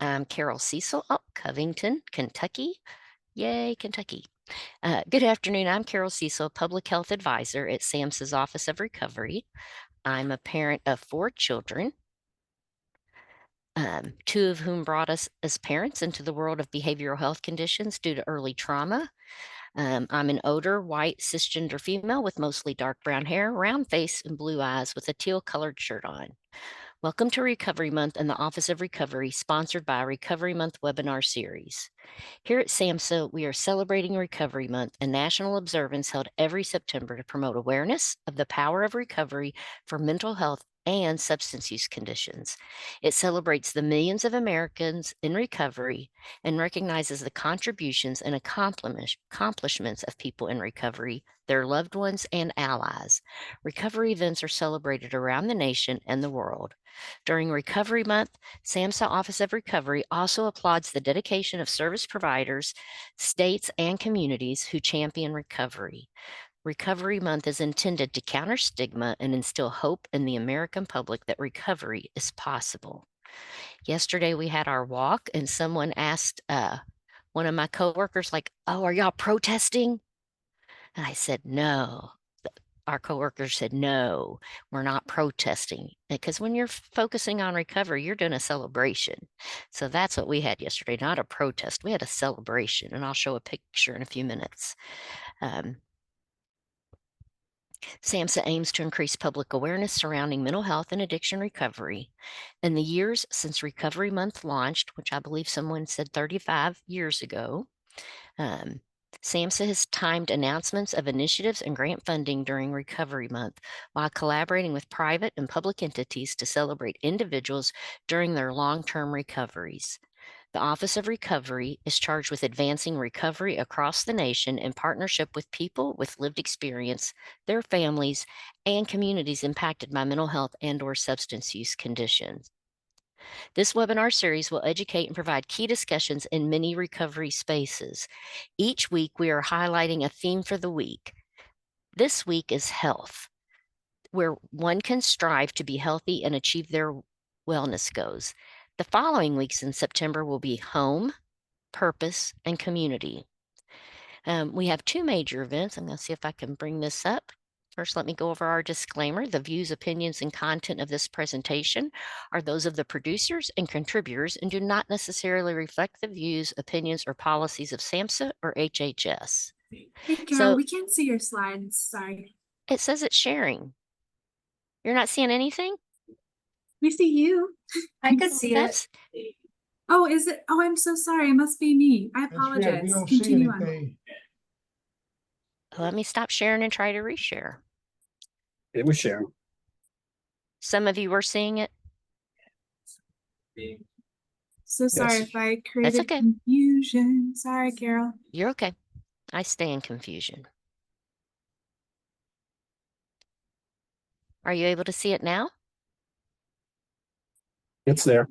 I'm Carol Cecil, Covington, Kentucky. Yay, Kentucky. Good afternoon. I'm Carol Cecil, Public Health Advisor at SAMHSA's Office of Recovery. I'm a parent of 4 children, 2 of whom brought us as parents into the world of behavioral health conditions due to early trauma. I'm an older, white, cisgender female with mostly dark brown hair, round face, and blue eyes with a teal-colored shirt on. Welcome to Recovery Month and the Office of Recovery, sponsored by Recovery Month webinar series. Here at SAMHSA, we are celebrating Recovery Month, a national observance held every September to promote awareness of the power of recovery for mental health and substance use conditions. It celebrates the millions of Americans in recovery and recognizes the contributions and accomplishments of people in recovery, their loved ones, and allies. Recovery events are celebrated around the nation and the world. During Recovery Month, SAMHSA Office of Recovery also applauds the dedication of service providers, states, and communities who champion recovery. Recovery Month is intended to counter stigma and instill hope in the American public that recovery is possible. Yesterday, we had our walk, and someone asked one of my coworkers, like, "Oh, are y'all protesting?" And I said, "No." Our coworkers said, "No, we're not protesting." Because when you're focusing on recovery, you're doing a celebration. So that's what we had yesterday, not a protest. We had a celebration, and I'll show a picture in a few minutes. SAMHSA aims to increase public awareness surrounding mental health and addiction recovery. In the years since Recovery Month launched, which I believe someone said 35 years ago, SAMHSA has timed announcements of initiatives and grant funding during Recovery Month while collaborating with private and public entities to celebrate individuals during their long-term recoveries. The Office of Recovery is charged with advancing recovery across the nation in partnership with people with lived experience, their families, and communities impacted by mental health and/or substance use conditions. This webinar series will educate and provide key discussions in many recovery spaces. Each week, we are highlighting a theme for the week. This week is health, where one can strive to be healthy and achieve their wellness goals. The following weeks in September will be home, purpose, and community. We have 2 major events. I'm going to see if I can bring this up. First, let me go over our disclaimer. The views, opinions, and content of this presentation are those of the producers and contributors and do not necessarily reflect the views, opinions, or policies of SAMHSA or HHS. Hey, Carol, we can't see your slides. Sorry. It says it's sharing. You're not seeing anything? We see you. I could see it. Oh, is it? Oh, I'm so sorry. It must be me. I apologize. We don't Continue see anything. Let me stop sharing and try to reshare. It was sharing. Some of you were seeing it. So sorry Yes. if I created okay. confusion. Sorry, Carol. You're okay. I stay in confusion. Are you able to see it now? It's there.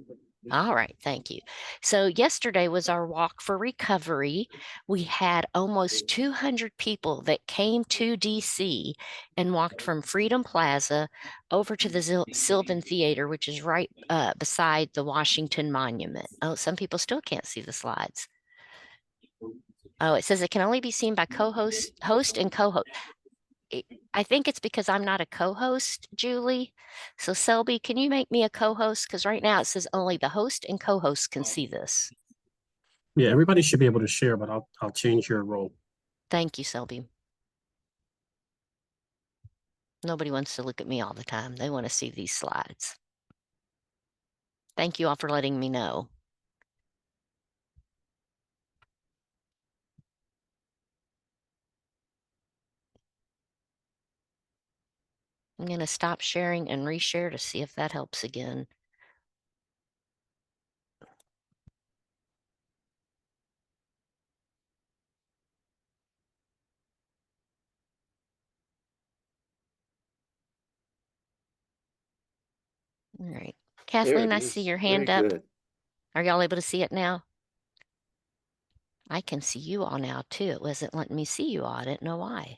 All right, thank you. So yesterday was our walk for recovery. We had almost 200 people that came to DC and walked from Freedom Plaza over to the Sylvan Theater, which is right beside the Washington Monument. Oh, some people still can't see the slides. Oh, it says it can only be seen by host and co-host. I think it's because I'm not a co-host, Julie. So Selby, can you make me a co-host? Because right now it says only the host and co-host can see this. Yeah, everybody should be able to share, but I'll change your role. Thank you, Selby. Nobody wants to look at me all the time. They want to see these slides. Thank you all for letting me know. I'm going to stop sharing and reshare to see if that helps again. All right. Kathleen, I see your hand up. Good. Are y'all able to see it now? I can see you all now too. It wasn't letting me see you all. I didn't know why.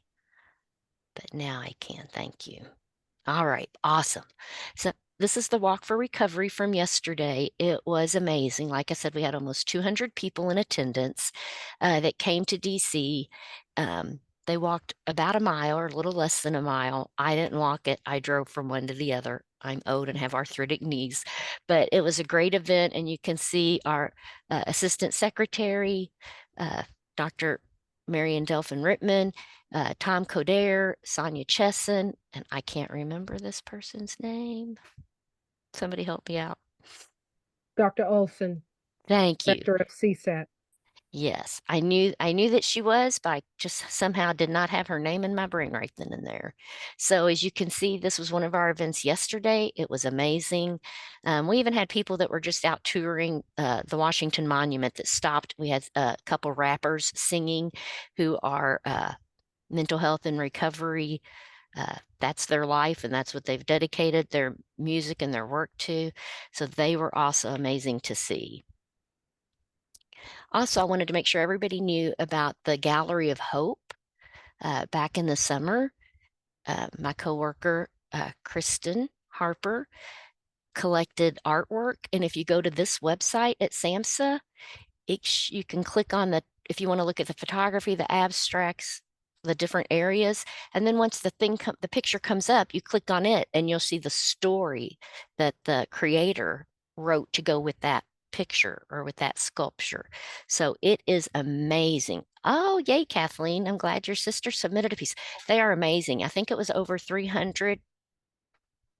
But now I can. Thank you. All right. Awesome. So this is the Walk for Recovery from yesterday. It was amazing. Like I said, we had almost 200 people in attendance that came to DC. They walked about a mile or a little less than a mile. I didn't walk it. I drove from one to the other. I'm old and have arthritic knees, but it was a great event. And you can see our Assistant Secretary, Dr. Marion Delphin Rittman, Tom Coder, Sonia Chesson, and I can't remember this person's name. Somebody help me out. Dr. Olson, Thank you. Director of CSAT. Yes, I knew that she was, but I just somehow did not have her name in my brain right then and there. So as you can see, this was one of our events yesterday. It was amazing. We even had people that were just out touring the Washington Monument that stopped. We had a couple rappers singing who are mental health and recovery. That's their life, and that's what they've dedicated their music and their work to. So they were also amazing to see. Also, I wanted to make sure everybody knew about the Gallery of Hope back in the summer. My coworker, Kristen Harper, collected artwork. And if you go to this website at SAMHSA, you can click on if you want to look at the photography, the abstracts, the different areas. And then once the picture comes up, you click on it and you'll see the story that the creator wrote to go with that picture or with that sculpture. So it is amazing. Oh, yay, Kathleen. I'm glad your sister submitted a piece. They are amazing. I think it was over 300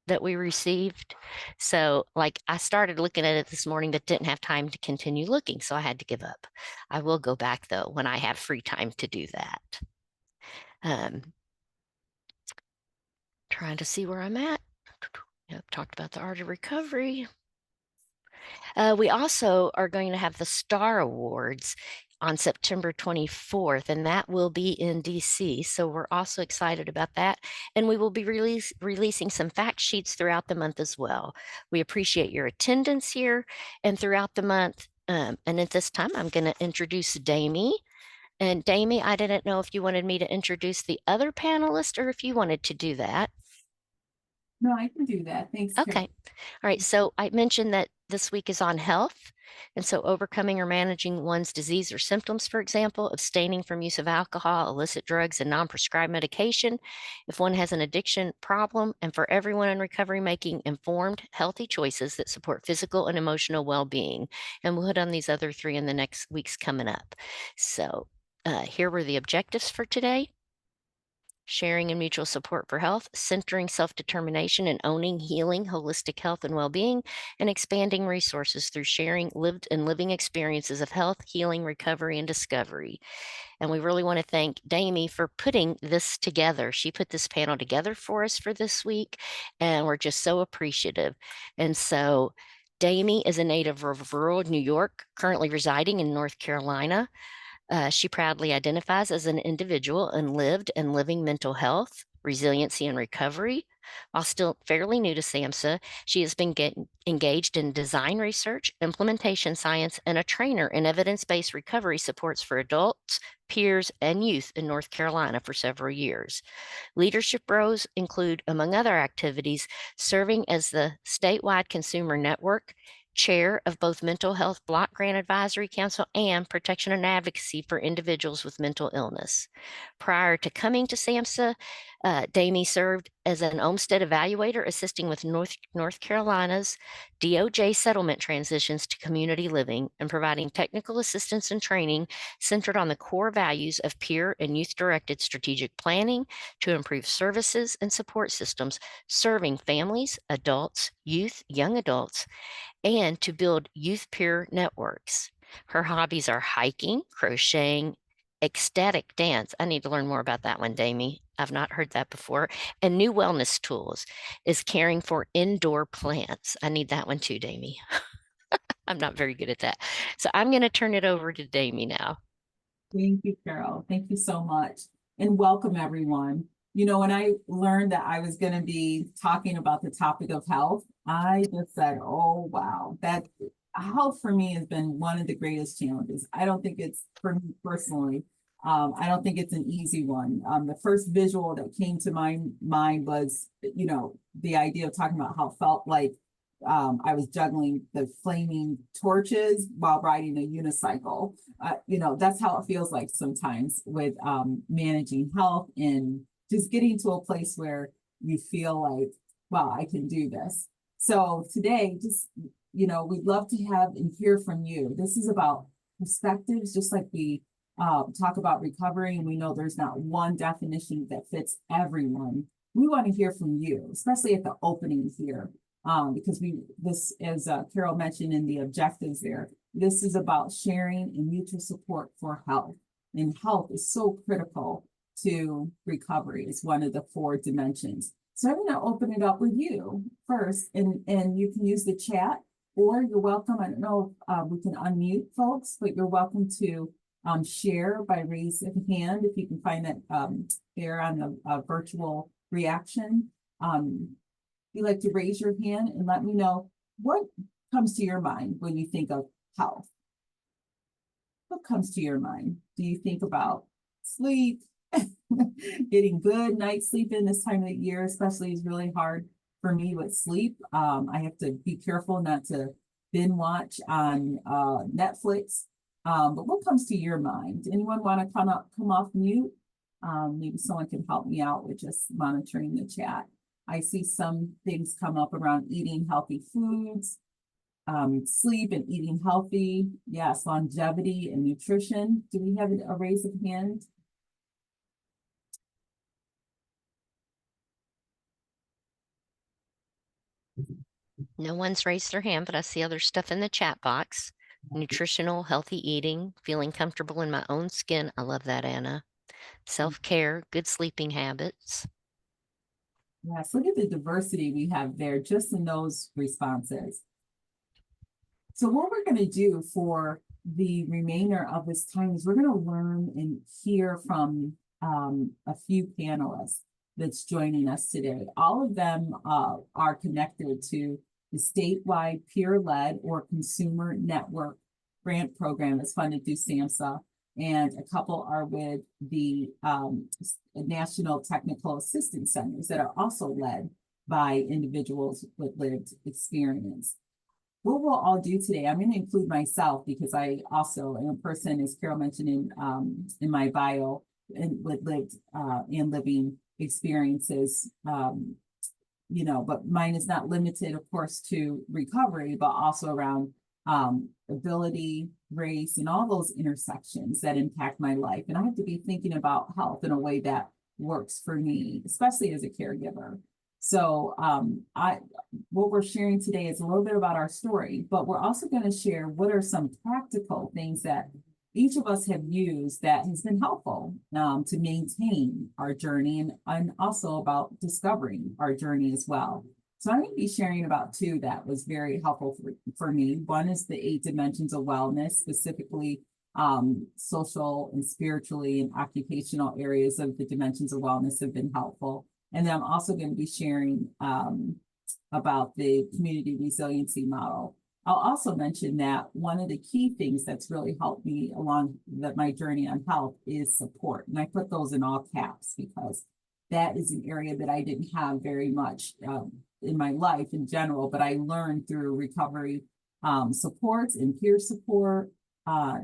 that we received. So like I started looking at it this morning, but didn't have time to continue looking. So I had to give up. I will go back though when I have free time to do that. Trying to see where I'm at. Yep, talked about the art of recovery. We also are going to have the Star Awards on September 24th, and that will be in DC. So we're also excited about that. And we will be releasing some fact sheets throughout the month as well. We appreciate your attendance here and throughout the month. And at this time, I'm going to introduce Damie. And Damie, I didn't know if you wanted me to introduce the other panelist or if you wanted to do that. No, I can do that. Thanks. Okay. All right. So I mentioned that this week is on health. And so overcoming or managing one's disease or symptoms, for example, abstaining from use of alcohol, illicit drugs, and non-prescribed medication, if one has an addiction problem, and for everyone in recovery, making informed, healthy choices that support physical and emotional well-being. And we'll hit on these other three in the next weeks coming up. So here were the objectives for today. Sharing and mutual support for health, centering self-determination and owning healing, holistic health and well-being, and expanding resources through sharing lived and living experiences of health, healing, recovery, and discovery. And we really want to thank Damie for putting this together. She put this panel together for us for this week, and we're just so appreciative. And so Damie is a native of rural New York, currently residing in North Carolina. She proudly identifies as an individual and lived and living mental health, resiliency, and recovery. While still fairly new to SAMHSA, she has been engaged in design research, implementation science, and a trainer in evidence-based recovery supports for adults, peers, and youth in North Carolina for several years. Leadership roles include, among other activities, serving as the statewide consumer network, chair of both Mental Health Block Grant Advisory Council and Protection and Advocacy for Individuals with Mental Illness. Prior to coming to SAMHSA, Damie served as an Olmstead evaluator, assisting with North Carolina's DOJ settlement transitions to community living and providing technical assistance and training centered on the core values of peer and youth-directed strategic planning to improve services and support systems serving families, adults, youth, young adults, and to build youth peer networks. Her hobbies are hiking, crocheting, ecstatic dance. I need to learn more about that one, Damie. I've not heard that before. And new wellness tools is caring for indoor plants. I need that one too, Damie. I'm not very good at that. So I'm going to turn it over to Damie now. Thank you, Carol. Thank you so much. And welcome, everyone. You know, when I learned that I was going to be talking about the topic of health, I just said, oh, wow, that health for me has been one of the greatest challenges. I don't think it's for me personally. I don't think it's an easy one. The first visual that came to my mind was, the idea of talking about how it felt like I was juggling the flaming torches while riding a unicycle. That's how it feels like sometimes with managing health and just getting to a place where you feel like, wow, I can do this. So today, just, we'd love to have and hear from you. This is about perspectives, just like we talk about recovery, and we know there's not one definition that fits everyone. We want to hear from you, especially at the opening here, because as Carol mentioned in the objectives there, this is about sharing and mutual support for health. And health is so critical to recovery. It's one of the 4 dimensions. So I'm going to open it up with you first, and you can use the chat, or you're welcome. I don't know if we can unmute folks, but you're welcome to share by raise of hand if you can find that there on the virtual reaction. You'd like to raise your hand and let me know what comes to your mind when you think of health. What comes to your mind? Do you think about sleep? Getting good night's sleep in this time of the year, especially, is really hard for me with sleep. I have to be careful not to binge watch on Netflix. But what comes to your mind? Anyone want to come off mute? Maybe someone can help me out with just monitoring the chat. I see some things come up around eating healthy foods, sleep and eating healthy. Yes, longevity and nutrition. Do we have a raise of hand? No one's raised their hand, but I see other stuff in the chat box. Nutritional, healthy eating, feeling comfortable in my own skin. I love that, Anna. Self-care, good sleeping habits. Yes, look at the diversity we have there just in those responses. So what we're going to do for the remainder of this time is we're going to learn and hear from a few panelists that's joining us today. All of them are connected to the statewide peer-led or consumer network grant program that's funded through SAMHSA, and a couple are with the National Technical Assistance Centers that are also led by individuals with lived experience. What we'll all do today, I'm going to include myself because I also am a person, as Carol mentioned in my bio, and with lived and living experiences, but mine is not limited, of course, to recovery, but also around ability, race, and all those intersections that impact my life. And I have to be thinking about health in a way that works for me, especially as a caregiver. So what we're sharing today is a little bit about our story, but we're also going to share what are some practical things that each of us have used that has been helpful to maintain our journey, and also about discovering our journey as well. So I'm going to be sharing about 2 that was very helpful for me. One is the 8 dimensions of wellness, specifically social and spiritually and occupational areas of the dimensions of wellness have been helpful. And then I'm also going to be sharing about the community resiliency model. I'll also mention that one of the key things that's really helped me along my journey on health is support. And I put those in all caps because that is an area that I didn't have very much in my life in general, but I learned through recovery supports and peer support, how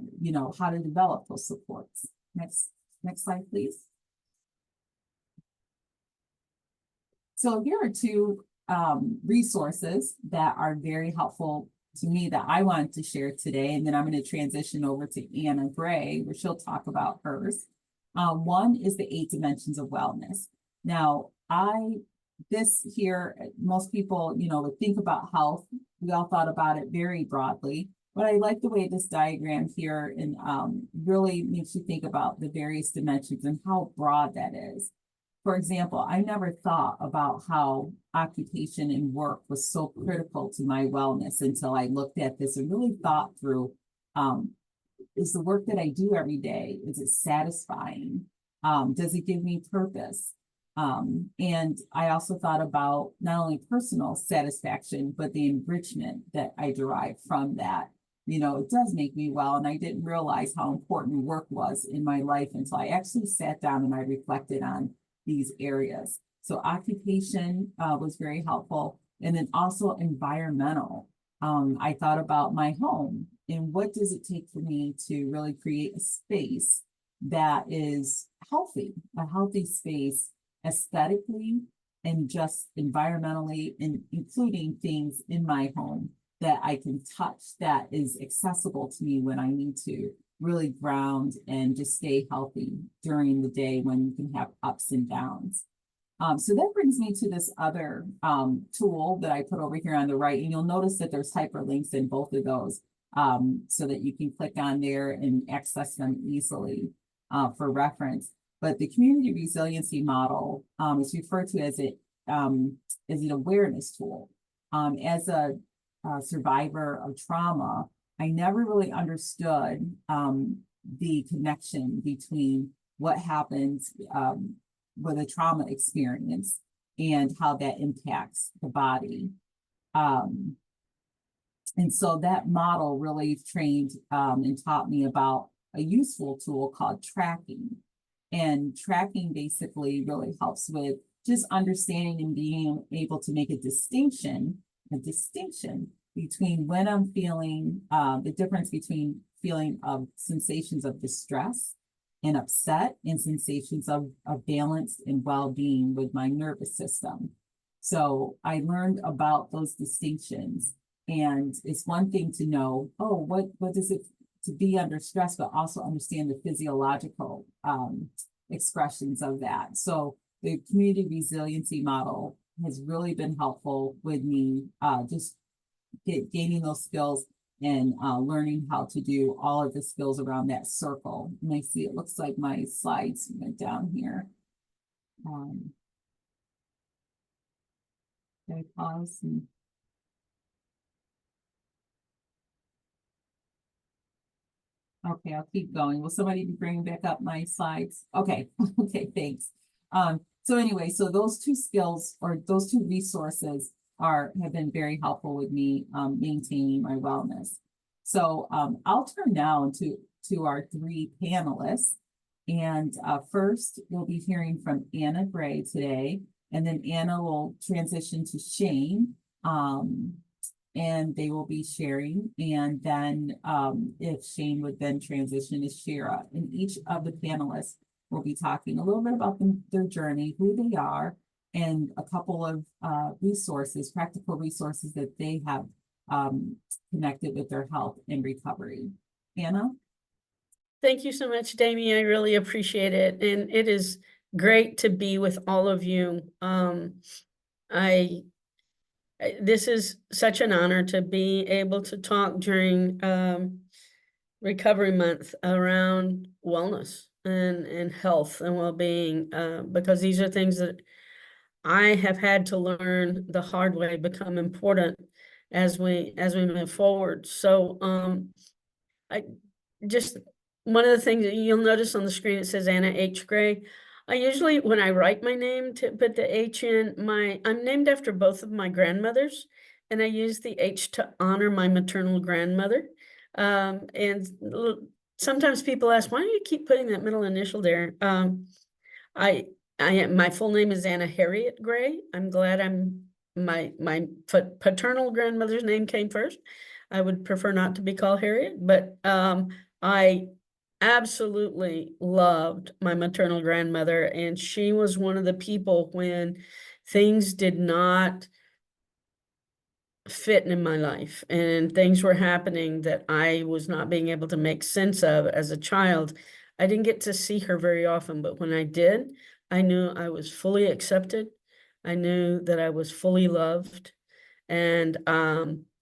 to develop those supports. Next slide, please. So here are 2 resources that are very helpful to me that I wanted to share today. And then I'm going to transition over to Anna Gray, where she'll talk about hers. One is the 8 dimensions of wellness. Now, this here, most people, would think about health. We all thought about it very broadly, but I like the way this diagram here and really makes you think about the various dimensions and how broad that is. For example, I never thought about how occupation and work was so critical to my wellness until I looked at this and really thought through, is the work that I do every day, is it satisfying? Does it give me purpose? And I also thought about not only personal satisfaction, but the enrichment that I derive from that. you know, it does make me well. And I didn't realize how important work was in my life until I actually sat down and I reflected on these areas. So occupation was very helpful. And then also environmental. I thought about my home and what does it take for me to really create a space that is healthy, a healthy space aesthetically and just environmentally, and including things in my home that I can touch that is accessible to me when I need to really ground and just stay healthy during the day when you can have ups and downs. So that brings me to this other tool that I put over here on the right, and you'll notice that there's hyperlinks in both of those so that you can click on there and access them easily for reference. But the community resiliency model is referred to as an awareness tool. As a survivor of trauma, I never really understood the connection between what happens with a trauma experience and how that impacts the body. And so that model really trained and taught me about a useful tool called tracking. And tracking basically really helps with just understanding and being able to make a distinction between when I'm feeling, the difference between feeling of sensations of distress and upset and sensations of balance and well-being with my nervous system. So I learned about those distinctions, and it's one thing to know, oh, what does it to be under stress, but also understand the physiological expressions of that. So the community resiliency model has really been helpful with me just gaining those skills and learning how to do all of the skills around that circle. And I see it looks like my slides went down here. Can I pause? Okay, I'll keep going. Will somebody be bringing back up my slides? Okay, okay, thanks. So anyway, so those two skills or those two resources have been very helpful with me maintaining my wellness. So I'll turn now to our three panelists. And first, we'll be hearing from Anna Gray today, and then Anna will transition to Shayn, and they will be sharing. And then if Shayn would then transition to Shira, and each of the panelists will be talking a little bit about their journey, who they are, and a couple of resources, practical resources that they have connected with their health and recovery. Anna? Thank you so much, Damie. I really appreciate it. And it is great to be with all of you. This is such an honor to be able to talk during Recovery Month around wellness and health and well-being, because these are things that I have had to learn the hard way become important as we move forward. So I just, one of the things that you'll notice on the screen, it says Anna H. Gray. I usually, when I write my name, to put the H in, I'm named after both of my grandmothers, and I use the H to honor my maternal grandmother. And sometimes people ask, why do you keep putting that middle initial there? My full name is Anna Harriet Gray. I'm glad my paternal grandmother's name came first. I would prefer not to be called Harriet, but I absolutely loved my maternal grandmother, and she was one of the people when things did not fit in my life and things were happening that I was not being able to make sense of as a child. I didn't get to see her very often, but when I did, I knew I was fully accepted. I knew that I was fully loved, and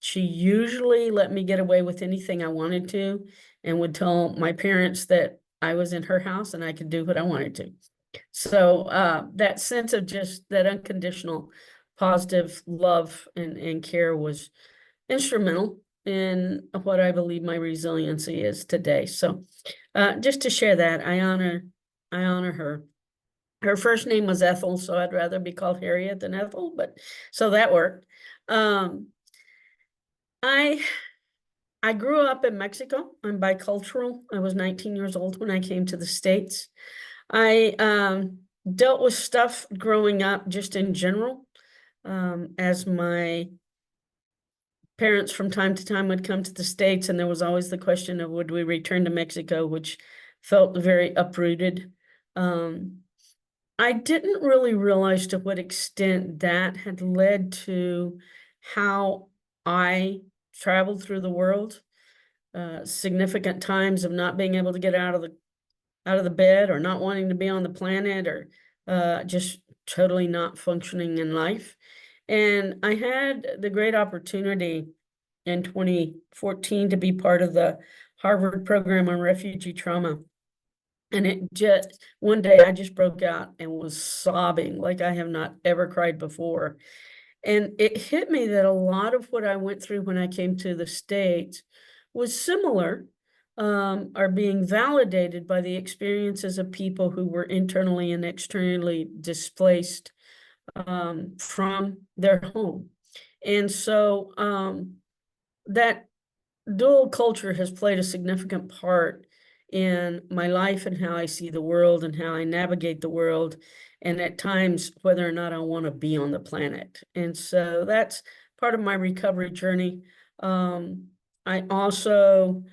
she usually let me get away with anything I wanted to, and would tell my parents that I was in her house and I could do what I wanted to. So that sense of just that unconditional positive love and care was instrumental in what I believe my resiliency is today. So just to share that, I honor her. Her first name was Ethel, so I'd rather be called Harriet than Ethel, but so that worked. I I grew up in Mexico. I'm bicultural. I was 19 years old when I came to the States. I dealt with stuff growing up just in general, as my parents from time to time would come to the States, and there was always the question of would we return to Mexico, which felt very uprooted. I didn't really realize to what extent that had led to how I traveled through the world. Significant times of not being able to get out of the bed, or not wanting to be on the planet, or just totally not functioning in life. And I had the great opportunity in 2014 to be part of the Harvard program on refugee trauma. And it just, one day I just broke out and was sobbing like I have not ever cried before. And it hit me that a lot of what I went through when I came to the States was similar, are being validated by the experiences of people who were internally and externally displaced from their home. And so that dual culture has played a significant part in my life and how I see the world and how I navigate the world, and at times whether or not I want to be on the planet. And so that's part of my recovery journey. I also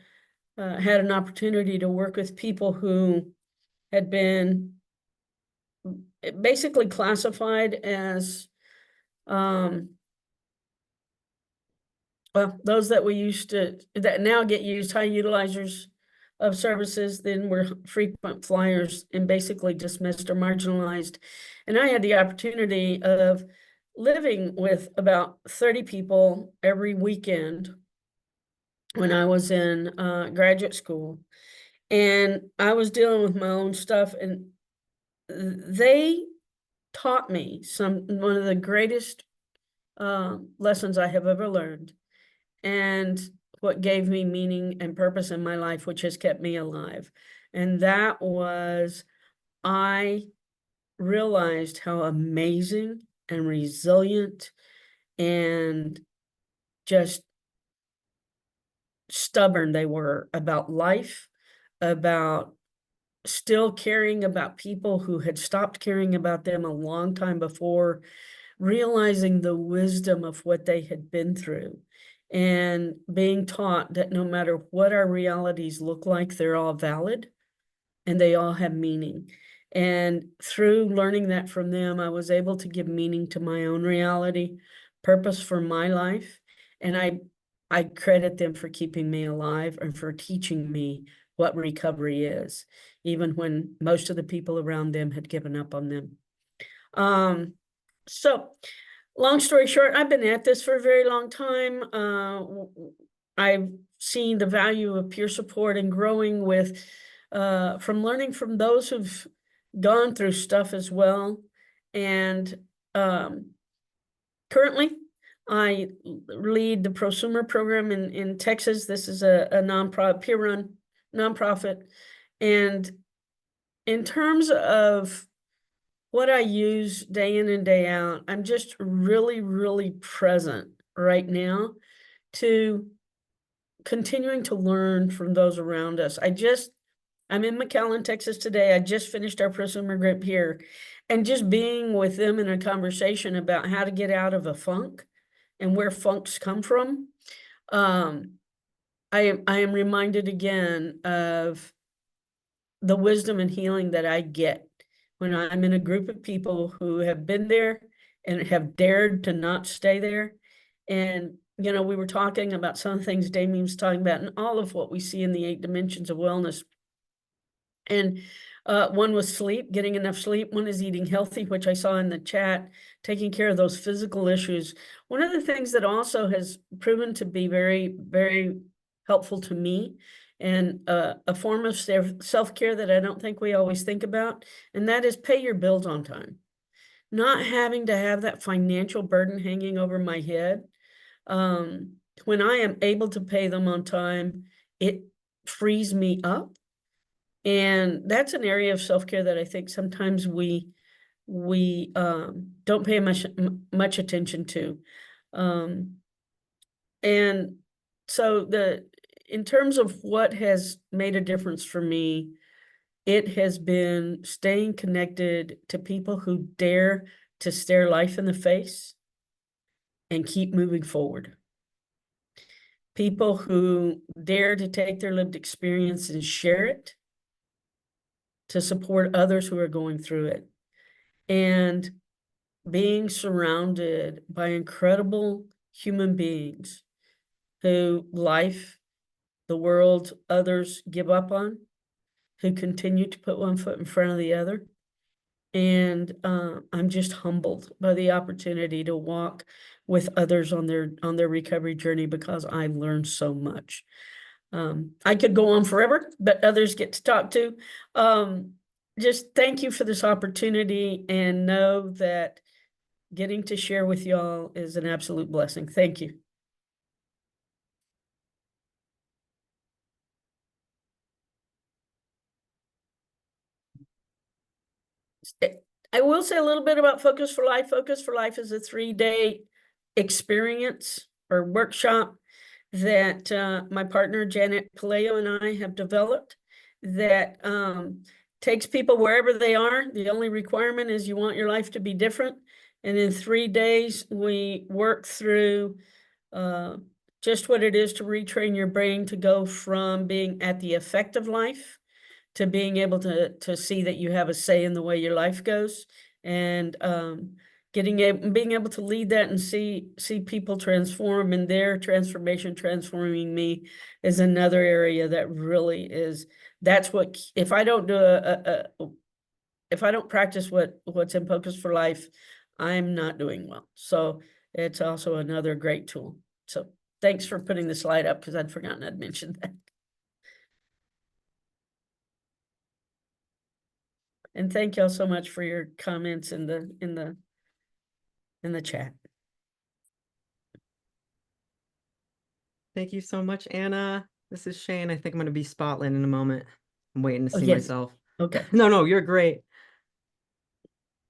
had an opportunity to work with people who had been basically classified as well, those that that now get used, high utilizers of services, then were frequent flyers and basically dismissed or marginalized. And I had the opportunity of living with about 30 people every weekend when I was in graduate school. And I was dealing with my own stuff, and they taught me one of the greatest lessons I have ever learned, and what gave me meaning and purpose in my life, which has kept me alive. And that was, I realized how amazing and resilient and just stubborn they were about life, about still caring about people who had stopped caring about them a long time before, realizing the wisdom of what they had been through, and being taught that no matter what our realities look like, they're all valid and they all have meaning. And through learning that from them, I was able to give meaning to my own reality, purpose for my life. And I credit them for keeping me alive and for teaching me what recovery is, even when most of the people around them had given up on them. So long story short, I've been at this for a very long time. I've seen the value of peer support and growing with, from learning from those who've gone through stuff as well. And currently, I lead the prosumer program in Texas. This is a nonprofit, peer-run nonprofit. And in terms of what I use day in and day out, I'm just really, really present right now to continuing to learn from those around us. I'm in McAllen, Texas today. I just finished our prosumer group here, and just being with them in a conversation about how to get out of a funk and where funks come from. I am reminded again of the wisdom and healing that I get when I'm in a group of people who have been there and have dared to not stay there. And, you know, we were talking about some of the things Damien was talking about, and all of what we see in the 8 dimensions of wellness. And one was sleep, getting enough sleep. One is eating healthy, which I saw in the chat, taking care of those physical issues. One of the things that also has proven to be very, very helpful to me, and a form of self-care that I don't think we always think about, and that is pay your bills on time. Not having to have that financial burden hanging over my head. When I am able to pay them on time, it frees me up. And that's an area of self-care that I think sometimes we don't pay much attention to. And so in terms of what has made a difference for me, it has been staying connected to people who dare to stare life in the face and keep moving forward. People who dare to take their lived experience and share it to support others who are going through it. And being surrounded by incredible human beings who life, the world, others give up on, who continue to put one foot in front of the other. And I'm just humbled by the opportunity to walk with others on their recovery journey, because I've learned so much. I could go on forever, but others get to talk to. Just thank you for this opportunity, and know that getting to share with y'all is an absolute blessing. Thank you. I will say a little bit about Focus for Life. Focus for Life is a 3-day experience or workshop that my partner Janet Paleo and I have developed that takes people wherever they are. The only requirement is you want your life to be different. And in 3 days, we work through just what it is to retrain your brain to go from being at the effect of life to being able to see that you have a say in the way your life goes, and being able to lead that and see people transform, and their transformation transforming me is another area that really is. That's what, if I don't do if I don't practice what's in Focus for Life, I'm not doing well. So it's also another great tool. So thanks for putting the slide up, because I'd forgotten I'd mentioned that. And thank y'all so much for your comments in the chat. Thank you so much, Anna. This is Shane. I think I'm going to be spotlight in a moment. I'm waiting to Oh, see yes. myself. Okay. No, you're great.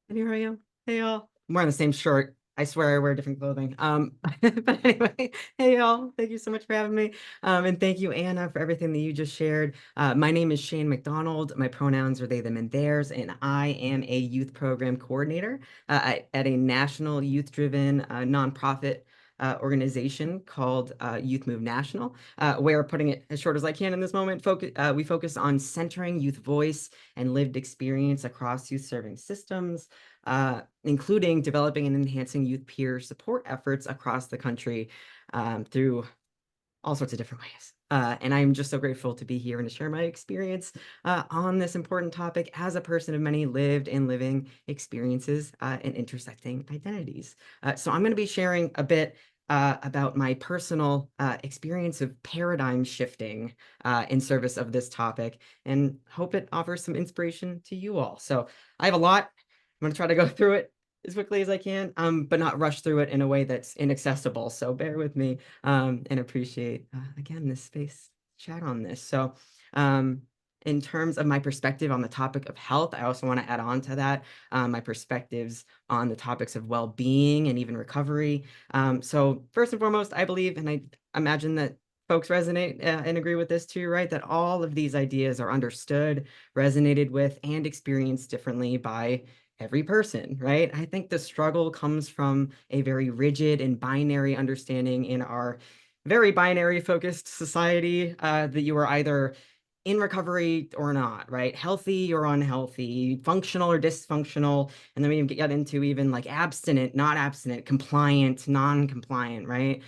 And here I am. Hey, y'all. I'm wearing the same shirt. I swear I wear different clothing. But anyway, hey, y'all. Thank you so much for having me. And thank you, Anna, for everything that you just shared. My name is Shayn McDonald. My pronouns are they, them, and theirs. And I am a youth program coordinator at a national youth-driven nonprofit organization called Youth Move National, where, putting it as short as I can in this moment, we focus on centering youth voice and lived experience across youth serving systems, including developing and enhancing youth peer support efforts across the country through all sorts of different ways. And I'm just so grateful to be here and to share my experience on this important topic as a person of many lived and living experiences and intersecting identities. So I'm going to be sharing a bit about my personal experience of paradigm shifting in service of this topic, and hope it offers some inspiration to you all. So I have a lot. I'm going to try to go through it as quickly as I can, but not rush through it in a way that's inaccessible. So bear with me and appreciate, again, this space chat on this. So in terms of my perspective on the topic of health, I also want to add on to that my perspectives on the topics of well-being and even recovery. So first and foremost, I believe, and I imagine that folks resonate and agree with this too, right? That all of these ideas are understood, resonated with, and experienced differently by every person, right? I think the struggle comes from a very rigid and binary understanding in our very binary focused society that you are either in recovery or not, right? Healthy or unhealthy, functional or dysfunctional. And then we get into even like abstinent, not abstinent, compliant, non-compliant, right?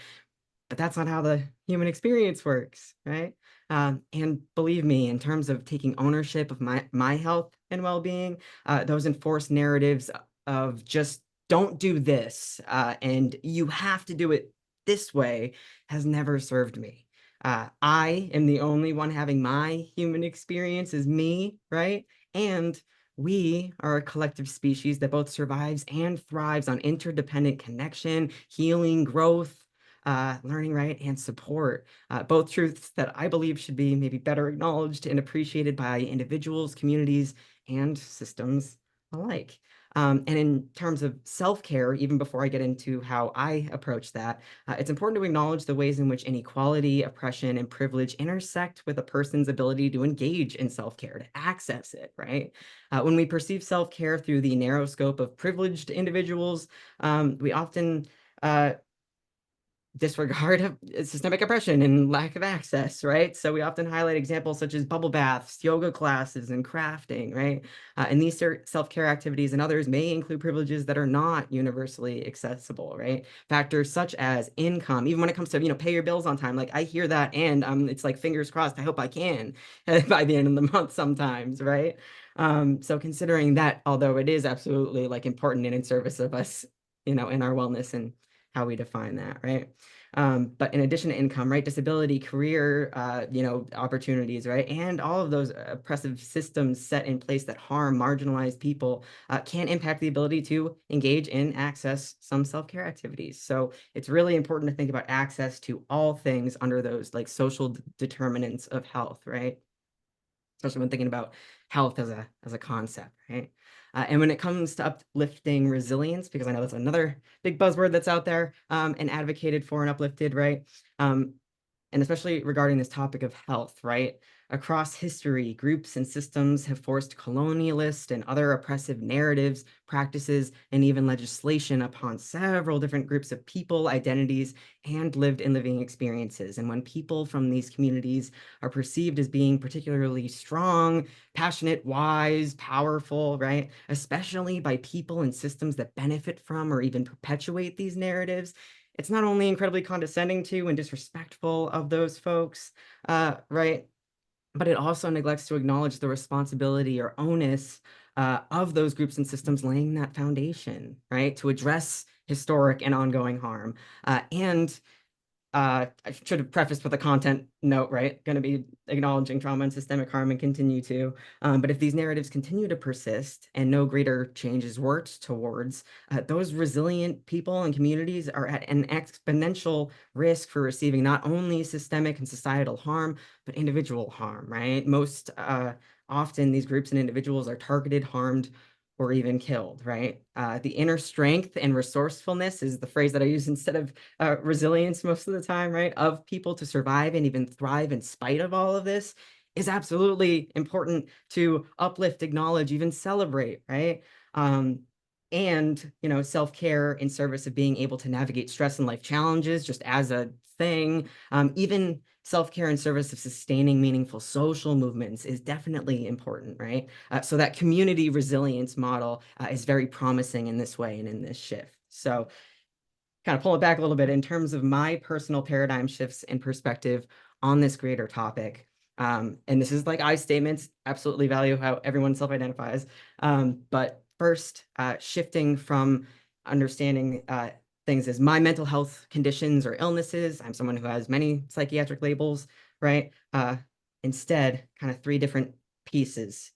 But that's not how the human experience works, right? And believe me, in terms of taking ownership of my health and well-being, those enforced narratives of just don't do this and you have to do it this way has never served me. I am the only one having my human experience as me, right? And we are a collective species that both survives and thrives on interdependent connection, healing, growth, learning, right, and support, both truths that I believe should be maybe better acknowledged and appreciated by individuals, communities, and systems alike. And in terms of self-care, even before I get into how I approach that, it's important to acknowledge the ways in which inequality, oppression, and privilege intersect with a person's ability to engage in self-care, to access it, right? When we perceive self-care through the narrow scope of privileged individuals, we often disregard of systemic oppression and lack of access, right? So we often highlight examples such as bubble baths, yoga classes, and crafting, right? And these self-care activities and others may include privileges that are not universally accessible, right? Factors such as income, even when it comes to, pay your bills on time. Like I hear that and it's like fingers crossed, I hope I can by the end of the month sometimes, right? So considering that, although it is absolutely like important and in service of us, in our wellness and how we define that, right? But in addition to income, right, disability, career, opportunities, right, and all of those oppressive systems set in place that harm marginalized people can impact the ability to engage in access some self-care activities. So it's really important to think about access to all things under those like social determinants of health, right? Especially when thinking about health as a concept, right? And when it comes to uplifting resilience, because I know that's another big buzzword that's out there and advocated for and uplifted, right? And especially regarding this topic of health, right? Across history, groups and systems have forced colonialist and other oppressive narratives, practices, and even legislation upon several different groups of people, identities, and lived and living experiences. And when people from these communities are perceived as being particularly strong, passionate, wise, powerful, right? Especially by people and systems that benefit from or even perpetuate these narratives, it's not only incredibly condescending to and disrespectful of those folks, right? But it also neglects to acknowledge the responsibility or onus of those groups and systems laying that foundation, right? To address historic and ongoing harm. And I should have prefaced with a content note, right? Going to be acknowledging trauma and systemic harm and continue to. But if these narratives continue to persist and no greater change is worked towards, those resilient people and communities are at an exponential risk for receiving not only systemic and societal harm, but individual harm, right? Most often these groups and individuals are targeted, harmed, or even killed, right? The inner strength and resourcefulness is the phrase that I use instead of resilience most of the time, right? Of people to survive and even thrive in spite of all of this is absolutely important to uplift, acknowledge, even celebrate, right? And, self-care in service of being able to navigate stress and life challenges just as a thing, even self-care in service of sustaining meaningful social movements is definitely important, right? So that community resilience model is very promising in this way and in this shift. So kind of pull it back a little bit in terms of my personal paradigm shifts and perspective on this greater topic. And this is like I statements, absolutely value how everyone self-identifies. But first, shifting from understanding things as my mental health conditions or illnesses. I'm someone who has many psychiatric labels, right? Instead, kind of three different pieces.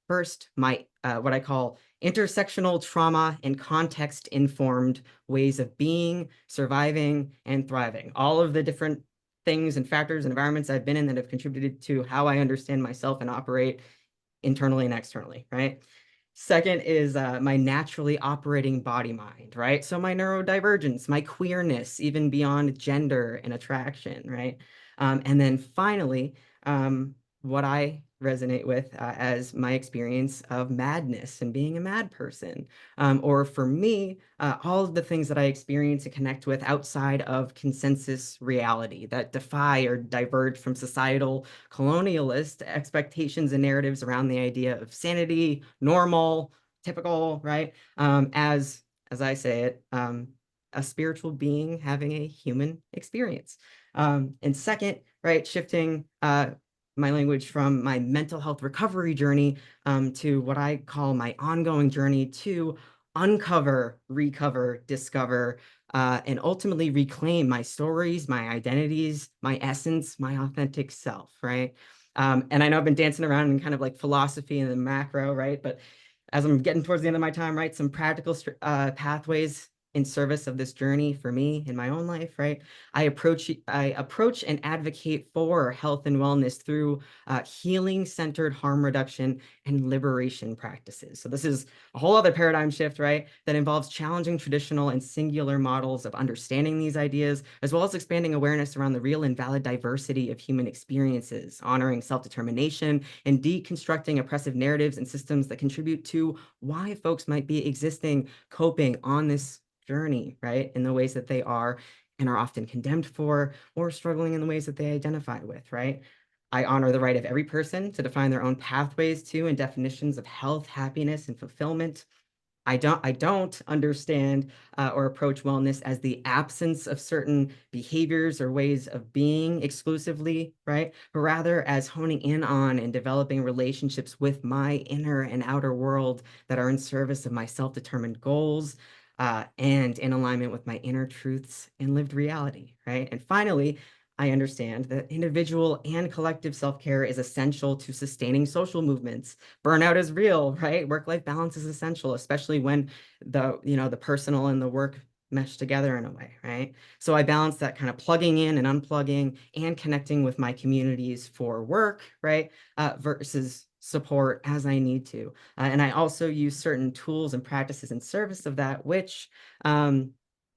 First, my what I call intersectional trauma and context-informed ways of being, surviving, and thriving. All of the different things and factors and environments I've been in that have contributed to how I understand myself and operate internally and externally, right? Second is my naturally operating body-mind, right? So my neurodivergence, my queerness, even beyond gender and attraction, right? And then finally, what I resonate with as my experience of madness and being a mad person. Or for me, all of the things that I experience and connect with outside of consensus reality that defy or diverge from societal colonialist expectations and narratives around the idea of sanity, normal, typical, right? As I say it, a spiritual being having a human experience. And second, right, shifting my language from my mental health recovery journey to what I call my ongoing journey to uncover, recover, discover, and ultimately reclaim my stories, my identities, my essence, my authentic self, right? And I know I've been dancing around in kind of like philosophy and the macro, right? But as I'm getting towards the end of my time, right, some practical pathways in service of this journey for me in my own life, right? I approach and advocate for health and wellness through healing-centered harm reduction and liberation practices. So this is a whole other paradigm shift, right? That involves challenging traditional and singular models of understanding these ideas, as well as expanding awareness around the real and valid diversity of human experiences, honoring self-determination, and deconstructing oppressive narratives and systems that contribute to why folks might be existing, coping on this journey, right, in the ways that they are and are often condemned for, or struggling in the ways that they identify with, right? I honor the right of every person to define their own pathways to and definitions of health, happiness, and fulfillment. I don't understand or approach wellness as the absence of certain behaviors or ways of being exclusively, right? But rather as honing in on and developing relationships with my inner and outer world that are in service of my self-determined goals, and in alignment with my inner truths and lived reality, right? And finally, I understand that individual and collective self-care is essential to sustaining social movements. Burnout is real, right? Work-life balance is essential, especially when the personal and the work mesh together in a way, right? So I balance that kind of plugging in and unplugging and connecting with my communities for work, right? Versus support as I need to. And I also use certain tools and practices in service of that, which in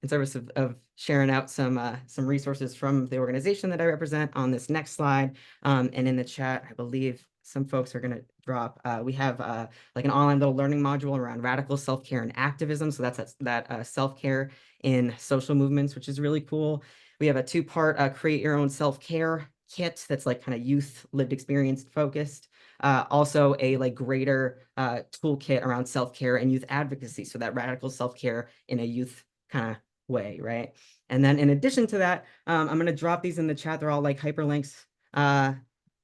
service of sharing out some resources from the organization that I represent on this next slide. And in the chat, I believe some folks are going to drop. We have like an online little learning module around radical self-care and activism. So that's that self-care in social movements, which is really cool. We have a two-part create your own self-care kit that's like kind of youth lived experience focused. Also a like greater toolkit around self-care and youth advocacy. So that radical self-care in a youth kind of way, right? And then in addition to that, I'm going to drop these in the chat. They're all like hyperlinks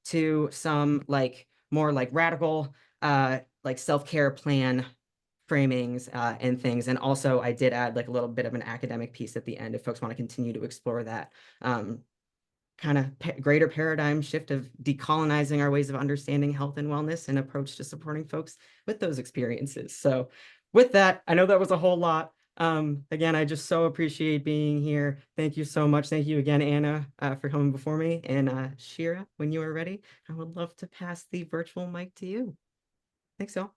to some like more like radical like self-care plan framings and things. And also I did add like a little bit of an academic piece at the end if folks want to continue to explore that kind of greater paradigm shift of decolonizing our ways of understanding health and wellness and approach to supporting folks with those experiences. So with that, I know that was a whole lot. Again, I just so appreciate being here. Thank you so much. Thank you again, Anna, for coming before me. And Shira, when you are ready, I would love to pass the virtual mic to you. Thanks, y'all.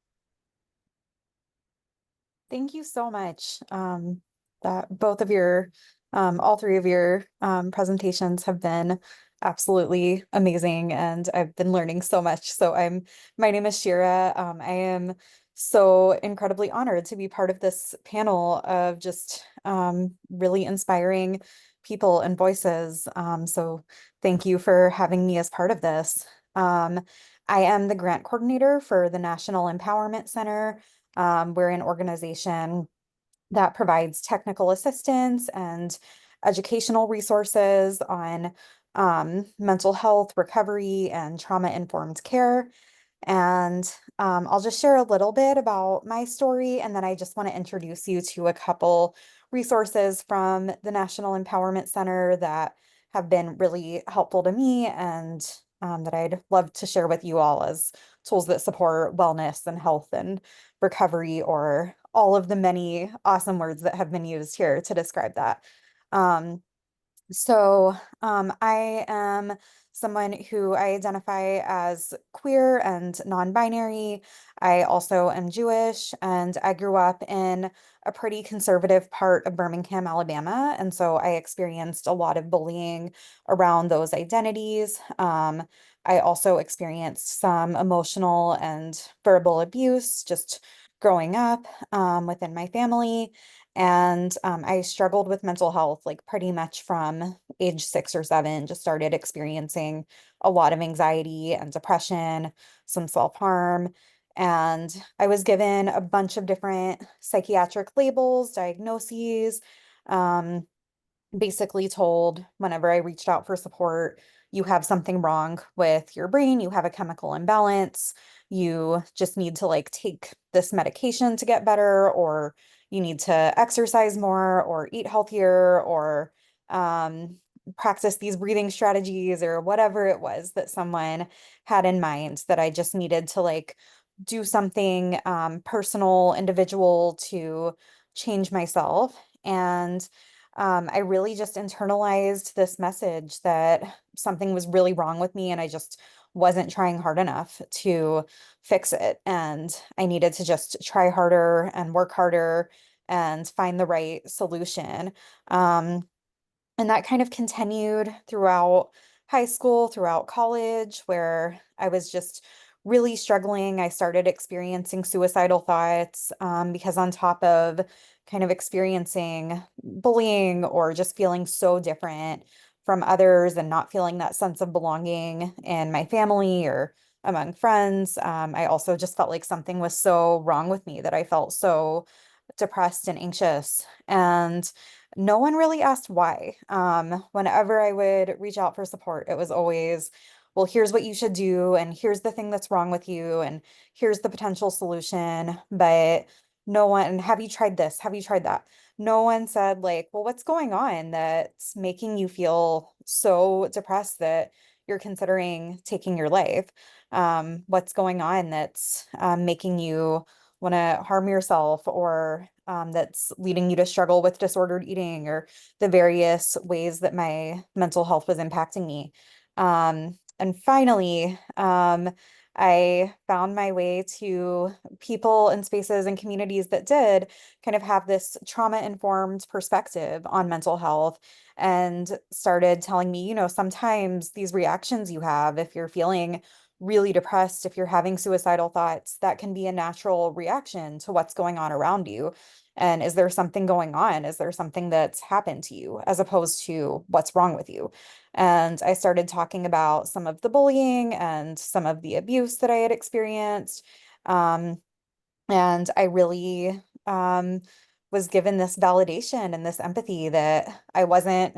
Thank you so much. That both of your, all three of your presentations have been absolutely amazing, and I've been learning so much. So my name is Shira. I am so incredibly honored to be part of this panel of just really inspiring people and voices. So thank you for having me as part of this. I am the grant coordinator for the National Empowerment Center. We're an organization that provides technical assistance and educational resources on mental health, recovery, and trauma-informed care. And I'll just share a little bit about my story, and then I just want to introduce you to a couple resources from the National Empowerment Center that have been really helpful to me and that I'd love to share with you all as tools that support wellness and health and recovery, or all of the many awesome words that have been used here to describe that. I am someone who I identify as queer and non-binary. I also am Jewish, and I grew up in a pretty conservative part of Birmingham, Alabama. And so I experienced a lot of bullying around those identities. I also experienced some emotional and verbal abuse just growing up within my family. And I struggled with mental health like pretty much from age 6 or 7, just started experiencing a lot of anxiety and depression, some self-harm. And I was given a bunch of different psychiatric labels, diagnoses, basically told whenever I reached out for support, you have something wrong with your brain, you have a chemical imbalance, you just need to like take this medication to get better, or you need to exercise more or eat healthier, or practice these breathing strategies, or whatever it was that someone had in mind, that I just needed to like do something personal, individual, to change myself. And I really just internalized this message that something was really wrong with me and I just wasn't trying hard enough to fix it. And I needed to just try harder and work harder and find the right solution. And that kind of continued throughout high school, throughout college, where I was just really struggling. I started experiencing suicidal thoughts because, on top of kind of experiencing bullying or just feeling so different from others and not feeling that sense of belonging in my family or among friends, I also just felt like something was so wrong with me that I felt so depressed and anxious. And no one really asked why. Whenever I would reach out for support, it was always, well, here's what you should do, and here's the thing that's wrong with you, and here's the potential solution. But no one, have you tried this? Have you tried that? No one said, like, well, what's going on that's making you feel so depressed that you're considering taking your life? What's going on that's making you want to harm yourself, or that's leading you to struggle with disordered eating, or the various ways that my mental health was impacting me. And finally, I found my way to people and spaces and communities that did kind of have this trauma-informed perspective on mental health, and started telling me, sometimes these reactions you have, if you're feeling really depressed, if you're having suicidal thoughts, that can be a natural reaction to what's going on around you. And is there something going on? Is there something that's happened to you as opposed to what's wrong with you? And I started talking about some of the bullying and some of the abuse that I had experienced. Um, and I really was given this validation and this empathy that I wasn't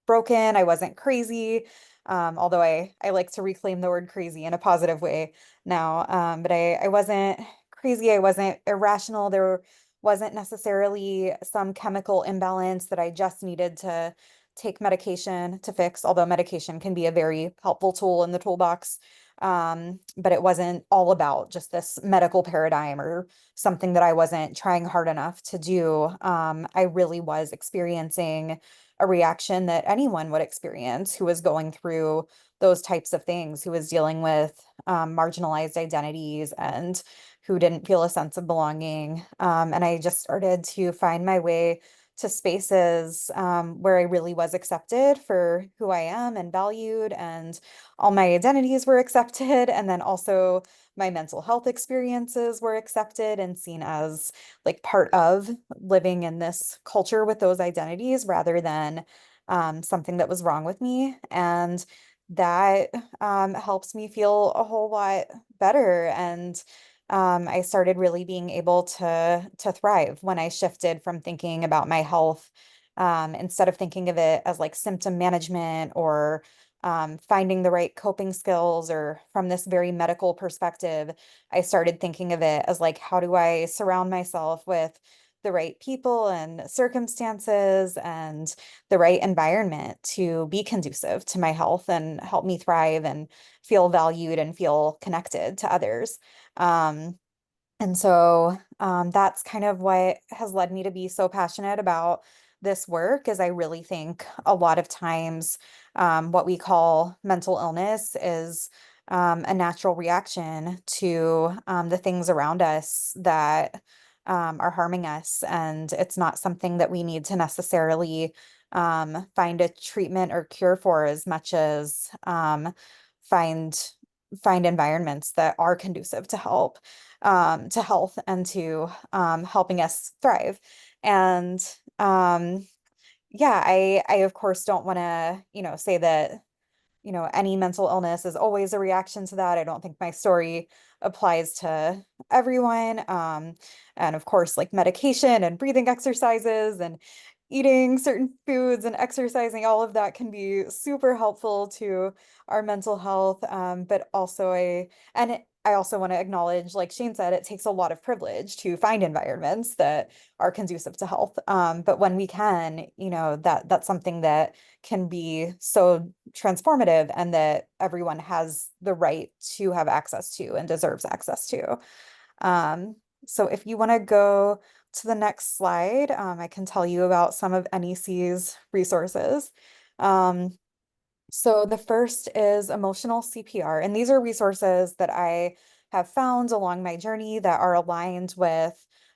broken, I wasn't crazy. Although I like to reclaim the word crazy in a positive way now. But I wasn't crazy, I wasn't irrational. There wasn't necessarily some chemical imbalance that I just needed to take medication to fix, although medication can be a very helpful tool in the toolbox. But it wasn't all about just this medical paradigm or something that I wasn't trying hard enough to do. I really was experiencing a reaction that anyone would experience who was going through those types of things, who was dealing with marginalized identities and who didn't feel a sense of belonging. And I just started to find my way to spaces where I really was accepted for who I am and valued, and all my identities were accepted. And then also my mental health experiences were accepted and seen as like part of living in this culture with those identities, rather than something that was wrong with me. And that helps me feel a whole lot better. And I started really being able to thrive when I shifted from thinking about my health, instead of thinking of it as like symptom management or finding the right coping skills, or from this very medical perspective. I started thinking of it as like, how do I surround myself with the right people and circumstances and the right environment to be conducive to my health and help me thrive and feel valued and feel connected to others. Um, and so that's kind of what has led me to be so passionate about this work, is I really think a lot of times what we call mental illness is a natural reaction to the things around us that are harming us. And it's not something that we need to necessarily find a treatment or cure for, as much as find find environments that are conducive to health and to helping us thrive. And yeah, I of course don't want to, say that, any mental illness is always a reaction to that. I don't think my story applies to everyone. And of course, like medication and breathing exercises and eating certain foods and exercising, all of that can be super helpful to our mental health. But also I also want to acknowledge, like Shane said, it takes a lot of privilege to find environments that are conducive to health. But when we can, that's something that can be so transformative, and that everyone has the right to have access to and deserves access to. So if you want to go to the next slide, I can tell you about some of NEC's resources. So the first is emotional CPR, and these are resources that I have found along my journey that are aligned with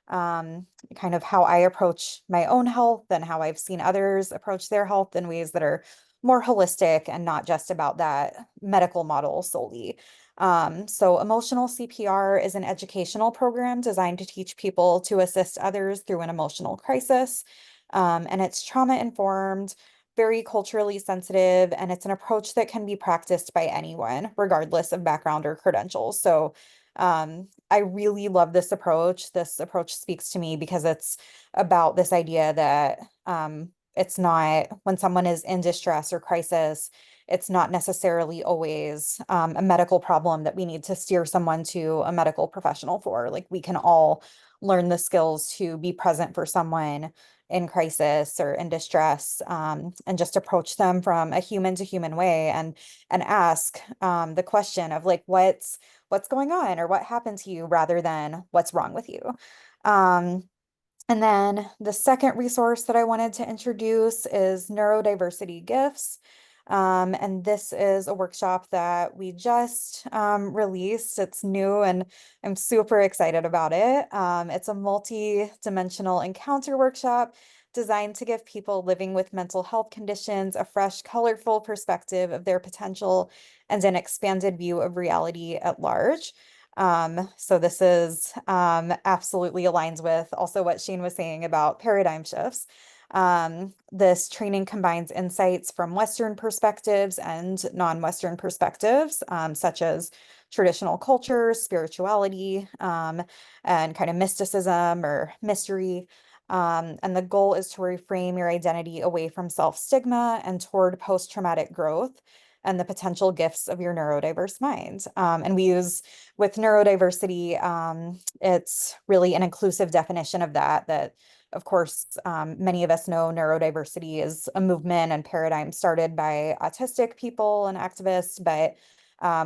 kind of how I approach my own health and how I've seen others approach their health in ways that are more holistic and not just about that medical model solely. So emotional CPR is an educational program designed to teach people to assist others through an emotional crisis. And it's trauma informed, very culturally sensitive, and it's an approach that can be practiced by anyone, regardless of background or credentials. So I really love this approach. This approach speaks to me because it's about this idea that it's not, when someone is in distress or crisis, it's not necessarily always a medical problem that we need to steer someone to a medical professional for. Like, we can all learn the skills to be present for someone in crisis or in distress, and just approach them from a human to human way, and ask the question of like, what's going on or what happened to you, rather than what's wrong with you. And then the second resource that I wanted to introduce is Neurodiversity Gifts. And this is a workshop that we just released. It's new and I'm super excited about it. It's a multi-dimensional encounter workshop designed to give people living with mental health conditions a fresh, colorful perspective of their potential and an expanded view of reality at large. So this is absolutely aligns with also what Shane was saying about paradigm shifts. This training combines insights from Western perspectives and non-Western perspectives, such as traditional cultures, spirituality, and kind of mysticism or mystery. And the goal is to reframe your identity away from self-stigma and toward post-traumatic growth and the potential gifts of your neurodiverse mind. And we use, with neurodiversity, it's really an inclusive definition of that, of course, many of us know neurodiversity is a movement and paradigm started by autistic people and activists, but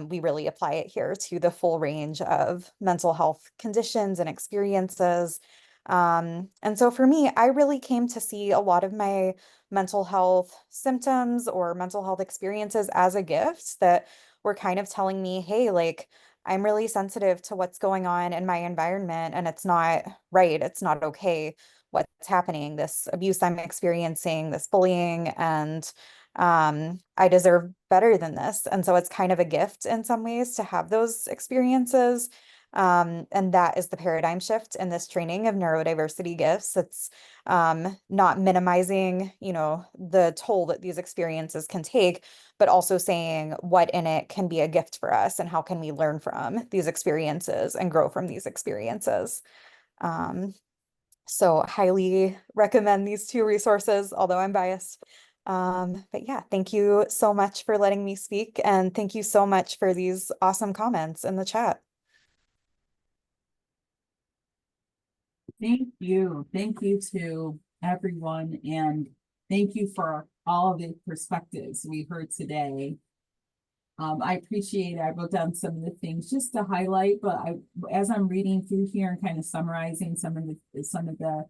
we really apply it here to the full range of mental health conditions and experiences. And so for me, I really came to see a lot of my mental health symptoms or mental health experiences as a gift that were kind of telling me, hey, like, I'm really sensitive to what's going on in my environment and it's not right. It's not okay what's happening, this abuse I'm experiencing, this bullying, and I deserve better than this. And so it's kind of a gift in some ways to have those experiences. And that is the paradigm shift in this training of neurodiversity gifts. It's not minimizing, the toll that these experiences can take, but also saying what in it can be a gift for us and how can we learn from these experiences and grow from these experiences. So highly recommend these two resources, although I'm biased. But yeah, thank you so much for letting me speak, and thank you so much for these awesome comments in the chat. Thank you. Thank you to everyone, and thank you for all of the perspectives we heard today. I appreciate it. I wrote down some of the things just to highlight, but as I'm reading through here and kind of summarizing some of the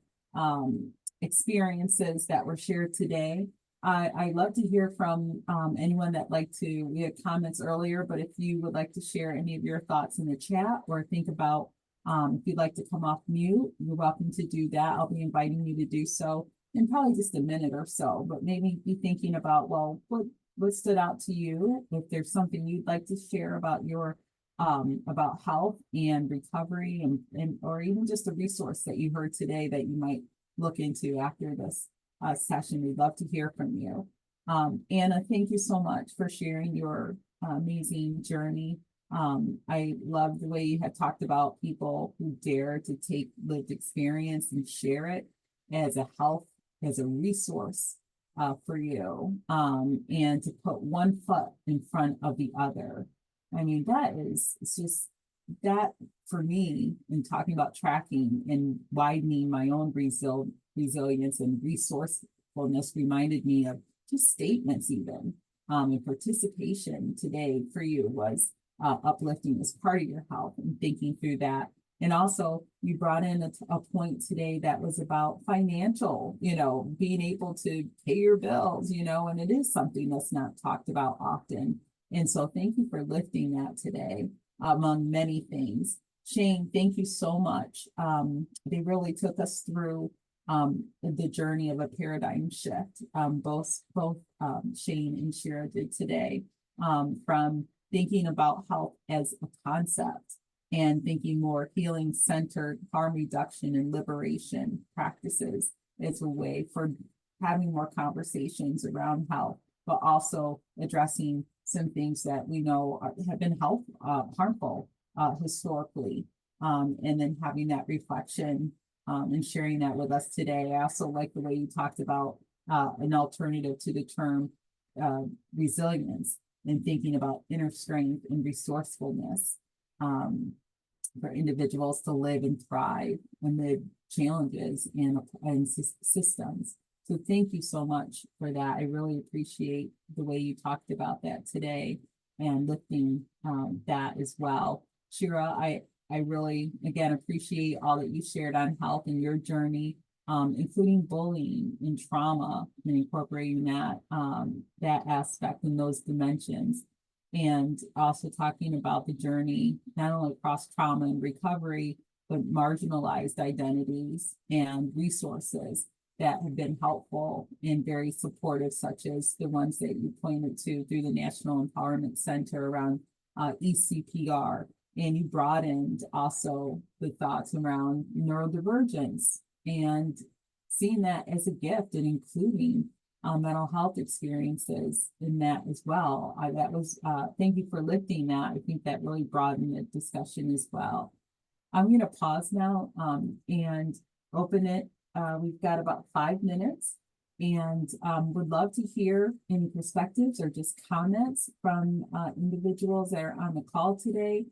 experiences that were shared today, I love to hear from anyone that we had comments earlier, but if you would like to share any of your thoughts in the chat or think about if you'd like to come off mute, you're welcome to do that. I'll be inviting you to do so in probably just a minute or so, but maybe be thinking about, well, what stood out to you? If there's something you'd like to share about your about health and recovery, and or even just a resource that you heard today that you might look into after this session, we'd love to hear from you. Anna, thank you so much for sharing your amazing journey. I love the way you had talked about people who dare to take lived experience and share it as a resource for you, and to put one foot in front of the other. I mean, it's just that for me, in talking about tracking and widening my own resilience and resourcefulness, reminded me of just statements even, and participation today for you was uplifting as part of your health and thinking through that And also you brought in a point today that was about financial, being able to pay your bills, and it is something that's not talked about often. And so thank you for lifting that today, among many things. Shayn, thank you so much. They really took us through the journey of a paradigm shift. Both Shayn and Shira did today, from thinking about health as a concept and thinking more healing-centered harm reduction and liberation practices as a way for having more conversations around health, but also addressing some things that we know have been harmful historically, and then having that reflection and sharing that with us today. I also like the way you talked about an alternative to the term resilience, and thinking about inner strength and resourcefulness for individuals to live and thrive amid challenges and systems. So thank you so much for that. I really appreciate the way you talked about that today and lifting that as well. Shira, I really, again, appreciate all that you shared on health and your journey, including bullying and trauma, and incorporating that aspect and those dimensions. And also talking about the journey, not only across trauma and recovery, but marginalized identities and resources that have been helpful and very supportive, such as the ones that you pointed to through the National Empowerment Center around ECPR. And you broadened also the thoughts around neurodivergence and seeing that as a gift and including mental health experiences in that as well. Thank you for lifting that. I think that really broadened the discussion as well. I'm going to pause now and open it. We've got about 5 minutes, and would love to hear any perspectives or just comments from individuals that are on the call today.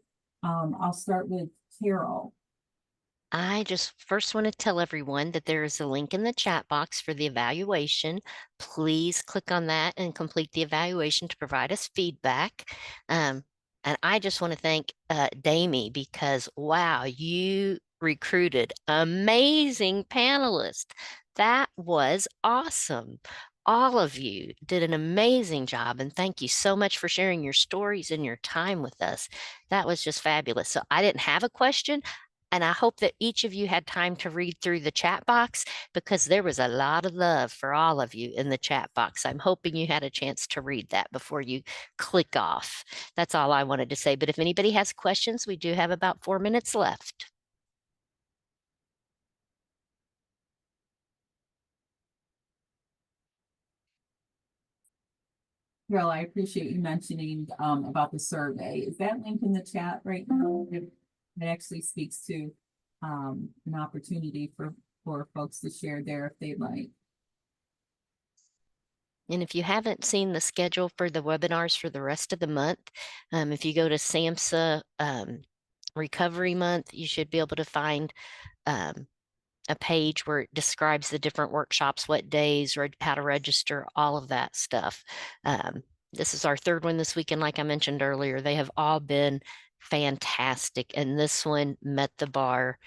I'll start with Carol. I just first want to tell everyone that there is a link in the chat box for the evaluation. Please click on that and complete the evaluation to provide us feedback. And I just want to thank Damie, because wow, you recruited amazing panelists. That was awesome. All of you did an amazing job, and thank you so much for sharing your stories and your time with us. That was just fabulous. So I didn't have a question, and I hope that each of you had time to read through the chat box, because there was a lot of love for all of you in the chat box. I'm hoping you had a chance to read that before you click off. That's all I wanted to say. But if anybody has questions, we do have about 4 minutes left. Carol, I appreciate you mentioning about the survey. Is that link in the chat right now? It actually speaks to an opportunity for folks to share there if they'd like. And if you haven't seen the schedule for the webinars for the rest of the month, if you go to SAMHSA Recovery Month, you should be able to find a page where it describes the different workshops, what days, how to register, all of that stuff. This is our third one this week, and like I mentioned earlier, they have all been fantastic, and this one met the bar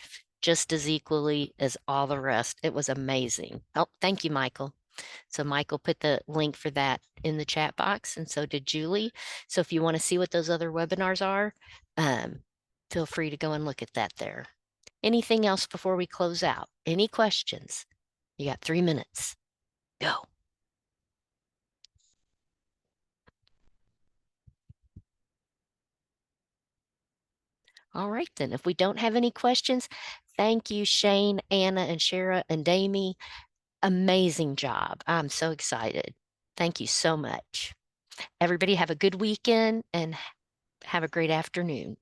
just as equally as all the rest. It was amazing. Oh, thank you, Michael. So Michael put the link for that in the chat box, and so did Julie. So if you want to see what those other webinars are, feel free to go and look at that there. Anything else before we close out? Any questions? You got 3 minutes. Go. All right, then. If we don't have any questions, thank you, Shayn, Anna, and Shira, and Damie. Amazing job. I'm so excited. Thank you so much. Everybody have a good weekend and have a great afternoon.